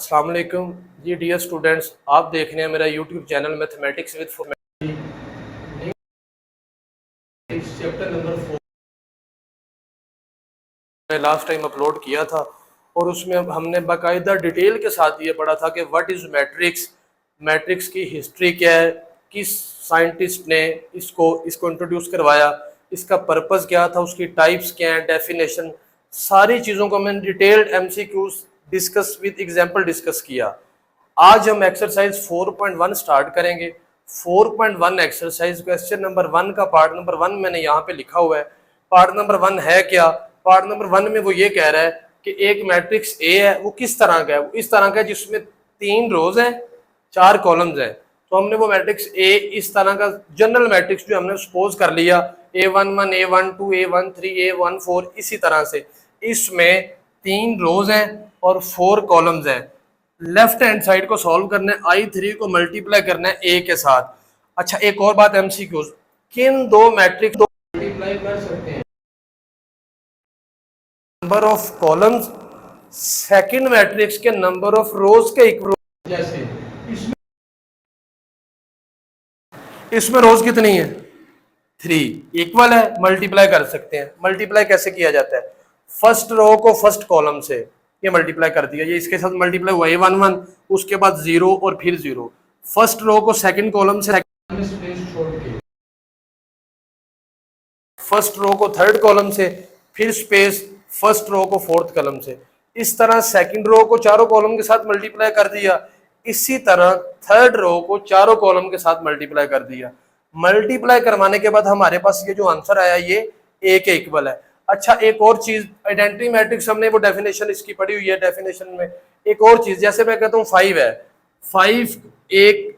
अस्सलाम वालेकुम जी dear students, आप देख रहे हैं मेरा YouTube channel mathematics with chapter number 4 मैं लास्ट टाइम अपलोड किया था और उसमें हमने बाकायदा डिटेल के साथ ये पढ़ा था कि व्हाट इज़ मैट्रिक्स, मैट्रिक्स की हिस्ट्री क्या है, किस साइंटिस्ट ने इसको इंट्रोड्यूस करवाया, इसका पर्पस क्या था, उसकी टाइप्स क्या हैं, डेफिनेशन, सारी चीज़ों को मैंने detailed MCQs discuss with example discuss किया। आज हम एक्सरसाइज 4.1 स्टार्ट करेंगे। 4.1 एक्सरसाइज क्वेश्चन नंबर 1 का पार्ट नंबर 1 मैंने यहाँ पे लिखा हुआ है। पार्ट नंबर 1 है क्या? पार्ट नंबर 1 में वो ये कह रहा है कि एक मैट्रिक्स ए है, वो किस तरह का है? वो इस तरह का है जिसमें 3 रोज हैं, 4 कॉलम्स हैं। तो हमने वो मैट्रिक्स ए इस तरह का जनरल मैट्रिक्स जो हमने सपोज कर लिया A11, A12, A13, A14, इसी तरह से इसमें 3 रोज हैं और 4 कॉलम्स हैं। लेफ्ट हैंड साइड को सॉल्व करना है, I3 को मल्टीप्लाई करना है A के साथ। अच्छा, एक और बात एमसीक्यूज, किन दो मैट्रिक्स को मल्टीप्लाई कर सकते हैं? Number of columns second matrix के नंबर ऑफ रोज के इक्वल। जैसे इसमें रोज कितनी है? 3 इक्वल है, मल्टीप्लाई कर सकते हैं। मल्टीप्लाई कैसे किया जाता है? फर्स्ट रो को फर्स्ट कॉलम से ये मल्टीप्लाई कर दिया, ये इसके साथ मल्टीप्लाई हुआ A11, उसके बाद 0 और फिर 0। फर्स्ट रो को सेकंड कॉलम से स्पेस छोड़ के, फर्स्ट रो को थर्ड कॉलम से, फिर स्पेस फर्स्ट रो को फोर्थ कॉलम से। इस तरह सेकंड रो को चारों कॉलम के साथ मल्टीप्लाई कर दिया, इसी तरह थर्ड रो को चारों कॉलम के साथ मल्टीप्लाई कर दिया। मल्टीप्लाई करवाने के बाद हमारे पास ये जो आंसर आया ये ए के इक्वल है। अच्छा, एक और चीज, आइडेंटिटी मैट्रिक्स हमने वो डेफिनेशन इसकी पढ़ी हुई है। डेफिनेशन में एक और चीज, जैसे मैं कहता हूँ 5 है, 5 एक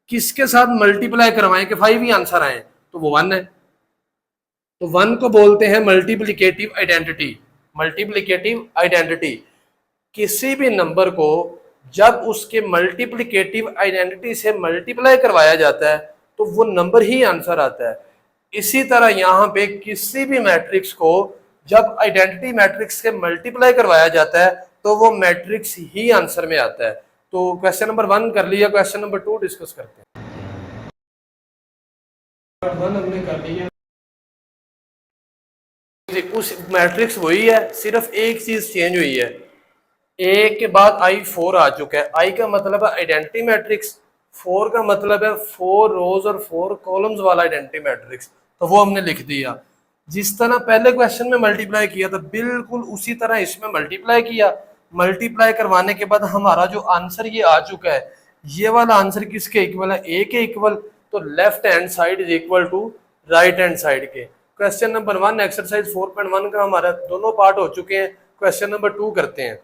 किसके साथ मल्टीप्लाई करवाएं कि 5 ही आंसर आए, तो वो 1 है। तो 1 को बोलते हैं मल्टीप्लिकेटिव आइडेंटिटी। मल्टीप्लिकेटिव आइडेंटिटी, किसी भी नंबर को जब उसके मल्टीप्लिकेटिव आइडेंटिटी से मल्टीप्लाई करवाया जाता है तो वो नंबर ही आंसर आता है। इसी तरह यहाँ पे किसी भी मैट्रिक्स को जब आइडेंटिटी मैट्रिक्स से मल्टीप्लाई करवाया जाता है तो वो मैट्रिक्स ही आंसर में आता है। तो क्वेश्चन नंबर 1 कर लिया, क्वेश्चन नंबर 2 डिस्कस करते हैं। 1 हमने कर लिया, उस मैट्रिक्स वही है, सिर्फ एक चीज चेंज हुई है। ए के बाद I4 आ चुका है। I का मतलब है आइडेंटिटी मैट्रिक्स, 4 का मतलब है 4 रोज और 4 कॉलम्स वाला आइडेंटिटी मैट्रिक्स। तो वो हमने लिख दिया। जिस तरह पहले क्वेश्चन में मल्टीप्लाई किया था बिल्कुल उसी तरह इसमें मल्टीप्लाई किया। मल्टीप्लाई करवाने के बाद हमारा जो आंसर ये आ चुका है, ये वाला आंसर किसके इक्वल है? ए के इक्वल। तो left hand side is equal to right hand side के। क्वेश्चन नंबर 1 एक्सरसाइज 4.1 का हमारा दोनों पार्ट हो चुके हैं। क्वेश्चन नंबर 2 करते हैं।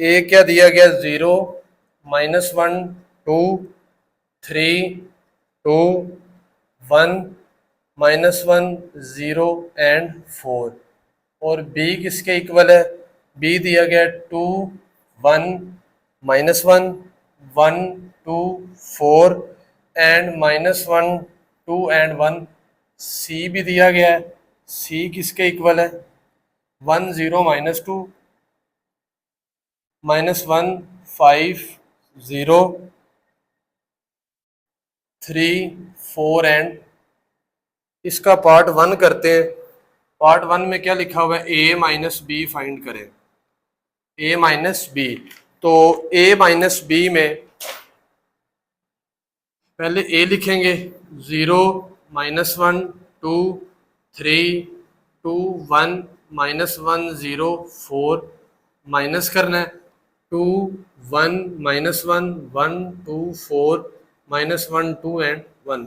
ए क्या दिया गया? 0, -1, 2, 3, 2, 1, -1, 0 एंड 4। और बी किसके इक्वल है? बी दिया गया 2, 1, -1, 1, 2, 4 एंड -1, 2 एंड 1। सी भी दिया गया है, सी किसके इक्वल है? 1, 0, -2, -1, 5, 0, 3, 4 एंड। इसका पार्ट 1 करते हैं। पार्ट 1 में क्या लिखा हुआ है? a माइनस बी फाइंड करें। a माइनस बी, तो a माइनस बी में पहले a लिखेंगे, 0, -1, 2, 3, 2, 1, -1, 0, 4 माइनस करना है, 2, 1, -1, 1, 2, 4, -1, 2 एंड 1।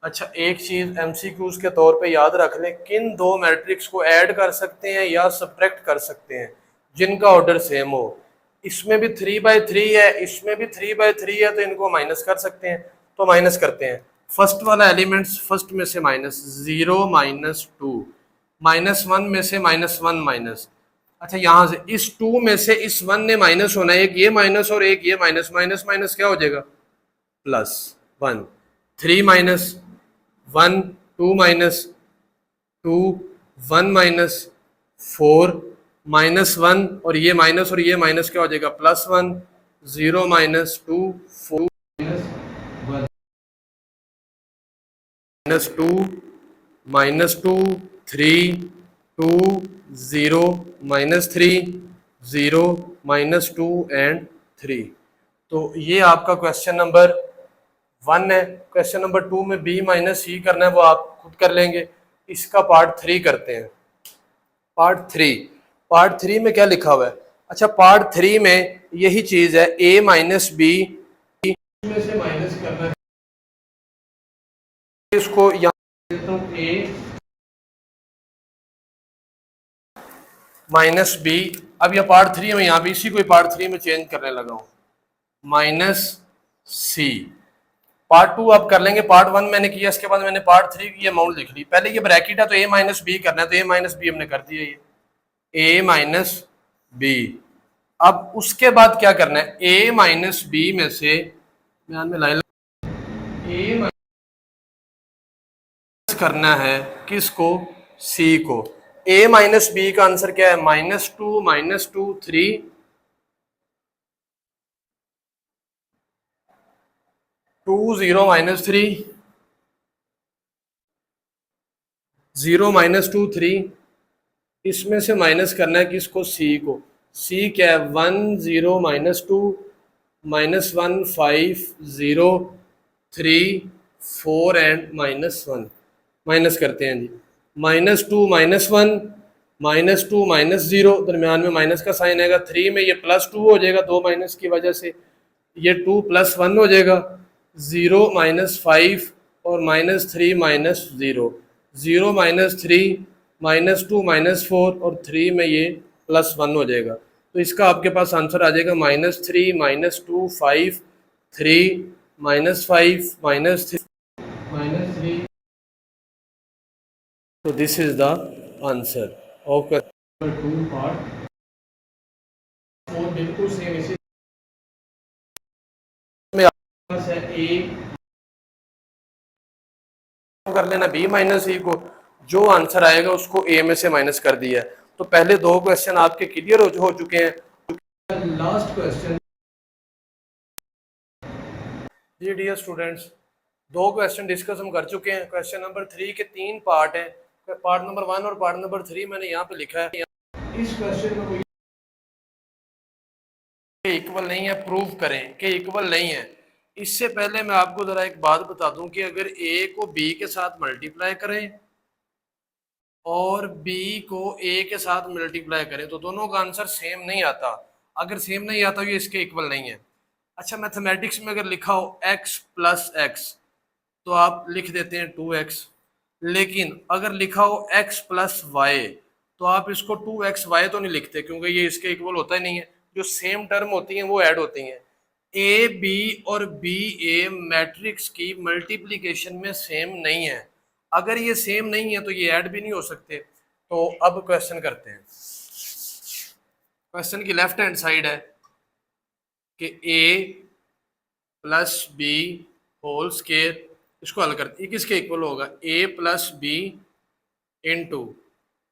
अच्छा, एक चीज एमसीक्यूज के तौर पे याद रख लें, किन दो मैट्रिक्स को ऐड कर सकते हैं या सब्ट्रैक्ट कर सकते हैं जिनका ऑर्डर सेम हो। इसमें भी 3/3 है, इसमें भी 3/3 है, तो इनको माइनस कर सकते हैं। तो माइनस करते हैं। फर्स्ट वाला एलिमेंट्स फर्स्ट में से माइनस, 0, -2, -1 में से -1 माइनस। अच्छा, यहाँ से इस 2 में से इस 1 ने माइनस होना है, एक ये माइनस और एक ये माइनस, माइनस माइनस क्या हो जाएगा? +1। 3 -1, 2 माइनस 2, 1 माइनस 4, -1 और ये माइनस क्या हो जाएगा +1, 0 माइनस 2, 4 -2, -2, 3, 2, 0, -3, 0, -2 एंड 3। तो ये आपका क्वेश्चन नंबर 1 है। क्वेश्चन नंबर 2 में b माइनस सी करना है, वो आप खुद कर लेंगे। इसका पार्ट 3 करते हैं। पार्ट थ्री में क्या लिखा हुआ है? अच्छा, पार्ट 3 में यही चीज है, a माइनस बी में से माइनस करना है। इसको यहाँ देता हूँ a माइनस बी। अब यह पार्ट 3 में यहाँ भी इसी को पार्ट 3 में चेंज करने लगा हूँ, माइनस सी। पार्ट 2 आप कर लेंगे, पार्ट 1 मैंने किया, इसके बाद मैंने पार्ट 3 की अमाउंट लिख ली। पहले ये ब्रैकेट है तो a माइनस बी करना है, तो a माइनस बी हमने कर दिया, ये a माइनस बी। अब उसके बाद क्या करना है, a माइनस बी में से में लाइन a माइनस करना है किसको, c को। a माइनस बी का आंसर क्या है, -2, -2, 3, 2, 0, -3, 0, -2, 3। इसमें से माइनस करना है किसको, c को। c क्या है, 1, 0, -2, -1, 5, 0, 3, 4 एंड -1। माइनस करते हैं जी, -2, -1, -2, -0, दरम्यान में माइनस का साइन आएगा। 3 में ये +2 हो जाएगा, 2 माइनस की वजह से ये 2 + 1 हो जाएगा। 0, -5 और -3, -0, 0, -3, -2, -4 और 3 में ये +1 हो जाएगा। तो इसका आपके पास आंसर आ जाएगा -3, -2, 5, 3, -5, -3, -3। So this is the answer of question 2 part 4। बिल्कुल सेम इसी में आपके पास है a कर लेना, b माइनस e को, जो आंसर आएगा उसको a में से माइनस कर दिया है। तो पहले 2 क्वेश्चन आपके क्लियर हो चुके हैं। लास्ट क्वेश्चन जी डियर स्टूडेंट्स, 2 क्वेश्चन डिस्कस हम कर चुके हैं। क्वेश्चन नंबर 3 के 3 पार्ट है, पार्ट नंबर 1 और पार्ट नंबर 3 मैंने यहाँ पे लिखा है। इस क्वेश्चन में कोई इक्वल नहीं है, प्रूव करें कि इक्वल नहीं है। इससे पहले मैं आपको जरा एक बात बता दूं कि अगर a को b के साथ मल्टीप्लाई करें और b को a के साथ मल्टीप्लाई करें तो दोनों का आंसर सेम नहीं आता। अगर सेम नहीं आता ये इसके इक्वल नहीं है। अच्छा, मैथमेटिक्स में अगर लिखा हो x + x तो आप लिख देते हैं 2x, लेकिन अगर लिखा हो x + y तो आप इसको 2xy तो नहीं लिखते, क्योंकि ये इसके इक्वल होता ही नहीं है। जो सेम टर्म होती हैं वो ऐड होती हैं। ए बी और बी ए मैट्रिक्स की मल्टीप्लिकेशन में सेम नहीं है। अगर ये सेम नहीं है तो ये ऐड भी नहीं हो सकते। तो अब क्वेश्चन करते हैं। क्वेश्चन की लेफ्ट हैंड साइड है कि a + b होल स्क्वायर, इसको हल करते हैं, किसके इक्वल होगा, a + b into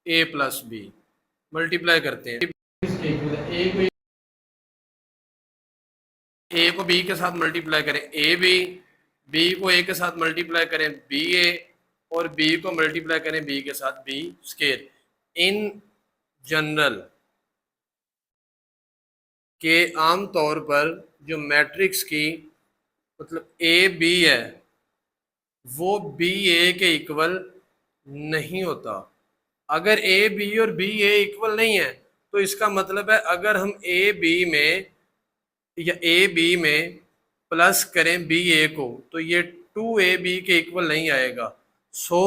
a + b। Multiply करते हैं, किसके इक्वल है, a को b के साथ मल्टीप्लाई करें ए बी, b को a के साथ मल्टीप्लाई करें बी ए, और b को मल्टीप्लाई करें b के साथ b स्क्वायर। इन जनरल के आम तौर पर जो मैट्रिक्स की मतलब ए बी है वो बी ए के इक्वल नहीं होता। अगर ए बी और बी ए इक्वल नहीं है तो इसका मतलब है अगर हम ए बी में या ए बी में प्लस करें बी ए को तो ये 2ab के इक्वल नहीं आएगा। सो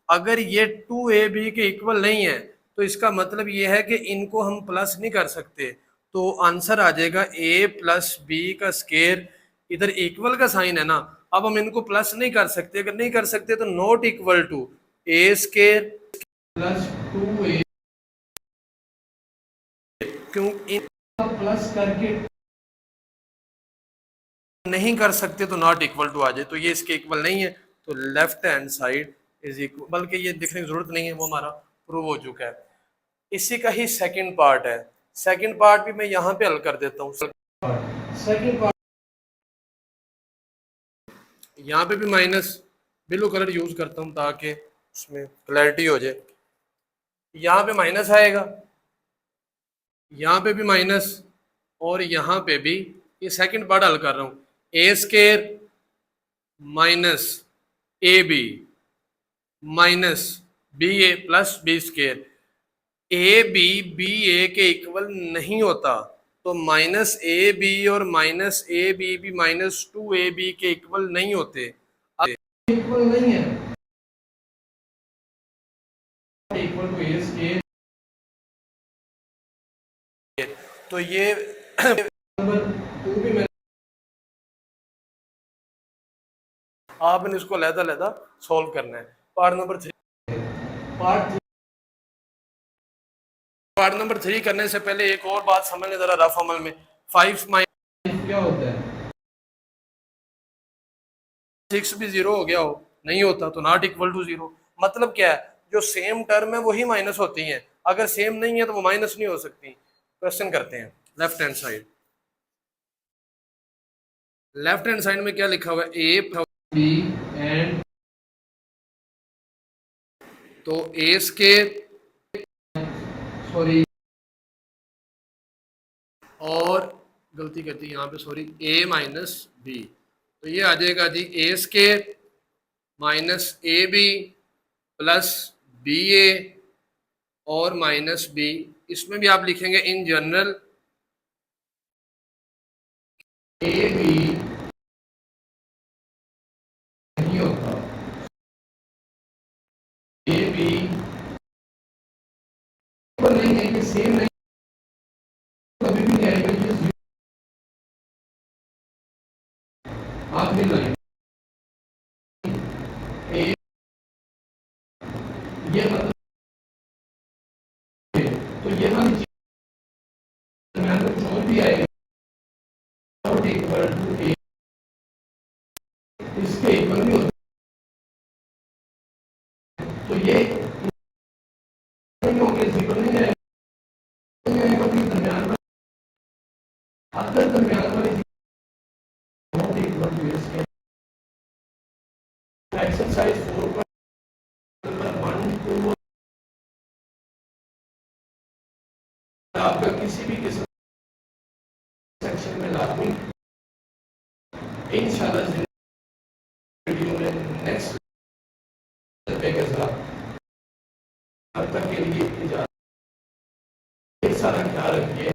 अगर ये 2ab के इक्वल नहीं है तो इसका मतलब ये है कि इनको हम प्लस नहीं कर सकते। तो आंसर आ जाएगा a + b का स्क्वायर। इधर इक्वल का साइन है ना, अब हम इनको प्लस नहीं कर सकते। अगर नहीं कर सकते तो not equal to a square + 2a, क्यों प्लस करके नहीं कर सकते तो नॉट इक्वल टू आ जाए, तो ये इसके इक्वल नहीं है। तो left hand side is equal, बल्कि ये लिखने की जरूरत नहीं है, वो हमारा प्रूव हो चुका है। इसी का ही सेकंड पार्ट है, सेकंड पार्ट भी मैं यहाँ पे हल कर देता हूँ। सेकंड पार्ट यहाँ पे भी माइनस ब्लू कलर यूज करता हूँ ताकि उसमें क्लैरिटी हो जाए। यहाँ पे माइनस आएगा, यहाँ पे भी माइनस, और यहाँ पे भी। ये सेकंड पार्ट हल कर रहा हूँ, A square minus A B minus B A plus B square. A B B A के इक्वल नहीं होता, तो माइनस ए बी और माइनस ए बी भी माइनस टू ए बी के इक्वल नहीं होते, इक्वल नहीं है, इक्वल टू ए स्केयर। तो ये नंबर 2 भी मैंने, आपने इसको अलग-अलग सॉल्व करना है। पार्ट नंबर 3, पार्ट नंबर 3 करने से पहले एक और बात समझने जरा रफ अमल में। 5 माइनस क्या होता है, 6 भी 0 हो गया हो, नहीं होता, तो नॉट इक्वल टू 0। मतलब क्या है, जो सेम टर्म है वही माइनस होती हैं, अगर सेम नहीं है तो वो माइनस नहीं हो सकती। क्वेश्चन करते हैं left hand side. Left hand side में क्या लिखा हुआ है, ए बी एंड, तो ए स्केयर, सॉरी, और गलती करती यहाँ पे, सॉरी, ए माइनस बी, तो ये आ जाएगा जी A square minus A B plus B A और माइनस बी। इसमें भी आप लिखेंगे इन जनरल ए बी नहीं होता, ए बी नहीं है, कि सेम नहीं, कभी भी नहीं आएगा, आखिरी लाइन ए, ये मतलब, तो ये वाली चीज जो भी आएगा इसके इक्वल नहीं होता, तो ये नहीं होंगे, इक्वल नहीं आएगा, दरमियान अगर दरमियान वाली एक्सरसाइज 4.1 आपका किसी भी किस्म सेक्शन में लाजमी इंशाल्लाह वीडियो में नेक्स्ट तब तक के लिए इजाजत, सारा ख्याल रखिए।